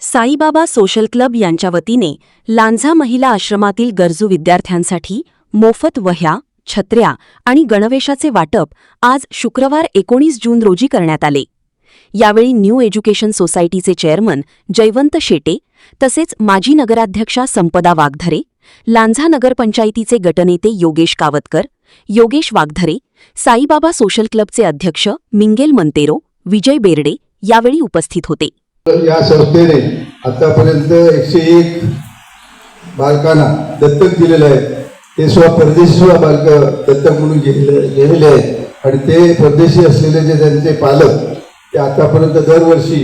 Saibaba social club यांच्या वतीने लांझा महिला आश्रमातील गरजू विद्यार्थ्यांसाठी मोफत वह्या, छत्र्या आणि गणवेशाचे वाटप आज शुक्रवार 19 जून रोजी करण्यात आले. यावेळी न्यू एज्युकेशन सोसायटीचे चेअरमन जयवंत शेटे तसेच माजी नगराध्यक्षा संपदा वाघधरे, लांझा नगरपंचायतीचे गटनेते योगेश कावतकर, योगेश वाघधरे, साईबाबा सोशल क्लबचे अध्यक्ष मिंगेल मंतेरो, विजय बेर्डे यावेळी उपस्थित होते. या संस्थेने आतापर्यंत 101 बालकांना दत्तक दिलेले आहे. ते परदेशी बालक दत्तक म्हणून गेलेले आहेत आणि ते परदेशी असलेले जे त्यांचे पालक ते आतापर्यंत दरवर्षी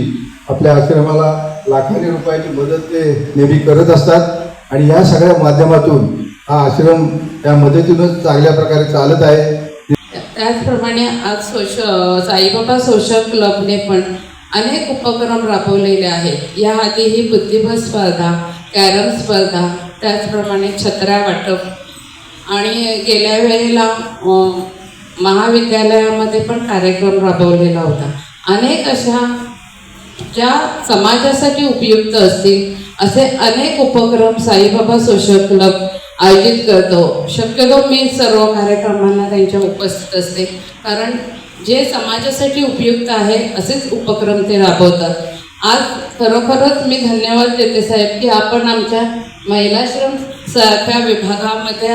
आपल्या आश्रमाला लाखांनी रुपयाची मदत ते नेहमी करत असतात आणि या सगळ्या माध्यमातून हा आश्रम त्या मदतीनंच चांगल्या प्रकारे चालत आहे. त्याचप्रमाणे आज साईबाबा सोशल क्लबने पण अनेक उपक्रम राबवलेले आहेत. याआधीही बुद्धिबळ स्पर्धा, कॅरम स्पर्धा, त्याचप्रमाणे छत्र्या वाटप आणि गेल्या वेळेला महाविद्यालयामध्ये पण कार्यक्रम राबवलेला होता. अनेक अशा ज्या समाजासाठी उपयुक्त असतील असे अनेक उपक्रम साईबाबा सोशल क्लब आयोजित करतो. शक्यतो मी सर्व कार्यक्रमांना त्यांच्या उपस्थित असते, कारण जे समाजासाठी उपयुक्त आहे असेच उपक्रम ते राबवतात. आज खरोखरच मी धन्यवाद देते साहेब की आपण आमच्या महिलाश्रम सारख्या विभागामध्ये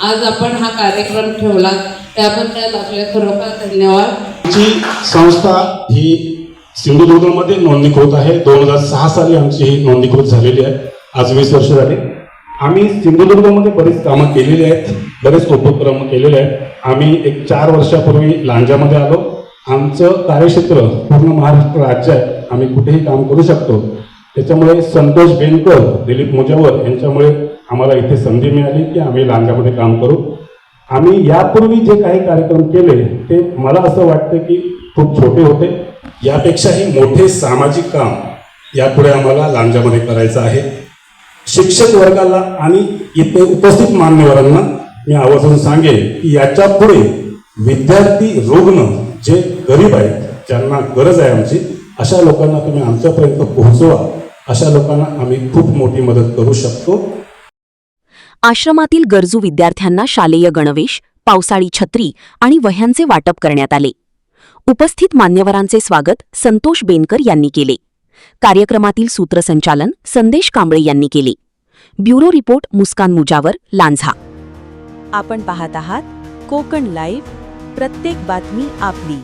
आज आपण हा कार्यक्रम ठेवला, त्याबद्दल आपले खरोखर धन्यवाद. आमची संस्था ही सिंधुदुर्गमध्ये नोंदणीकृत आहे. 2006 साली आमची ही नोंदणीकृत झालेली आहे. आज 20 वर्ष झाली. आम्ही सिंधुदुर्गमध्ये बरीच कामं केलेली आहेत, बरेच उपक्रम केलेले आहेत. आम्ही एक 4 वर्षापूर्वी लांजामध्ये आलो. आमचं कार्यक्षेत्र पूर्ण महाराष्ट्र राज्य आहे, आम्ही कुठेही काम करू शकतो. त्याच्यामुळे संतोष बेनकर, दिलीप मुजावर यांच्यामुळे आम्हाला इथे संधी मिळाली की आम्ही लांजामध्ये काम करू. आम्ही यापूर्वी जे काही कार्यक्रम केले ते मला असं वाटतं की खूप छोटे होते. यापेक्षाही मोठे सामाजिक काम यापुढे आम्हाला लांजामध्ये करायचं आहे. शिक्षक वर्गाला आणि इथे उपस्थित मान्यवरांना मी आवर्जून सांगेन की याच्या पुढे विद्यार्थी, रुग्ण, जे गरीब आहेत, ज्यांना गरज आहे आमची, अशा लोकांना तुम्ही आमच्यापर्यंत पोहोचवा. अशा लोकांना आम्ही खूप मोठी मदत करू शकतो. आश्रमातील गरजू विद्यार्थ्यांना शालेय गणवेश, पावसाळी छत्री आणि वह्यांचे वाटप करण्यात आले. उपस्थित मान्यवरांचे स्वागत संतोष बेनकर यांनी केले. कार्यक्रमातील सूत्रसंचालन संदेश कांबळे यांनी केले. ब्युरो रिपोर्ट मुस्कान मुजावर, लांझा. आपण पाहत आहात कोकण लाईव्ह, प्रत्येक बातमी आपली.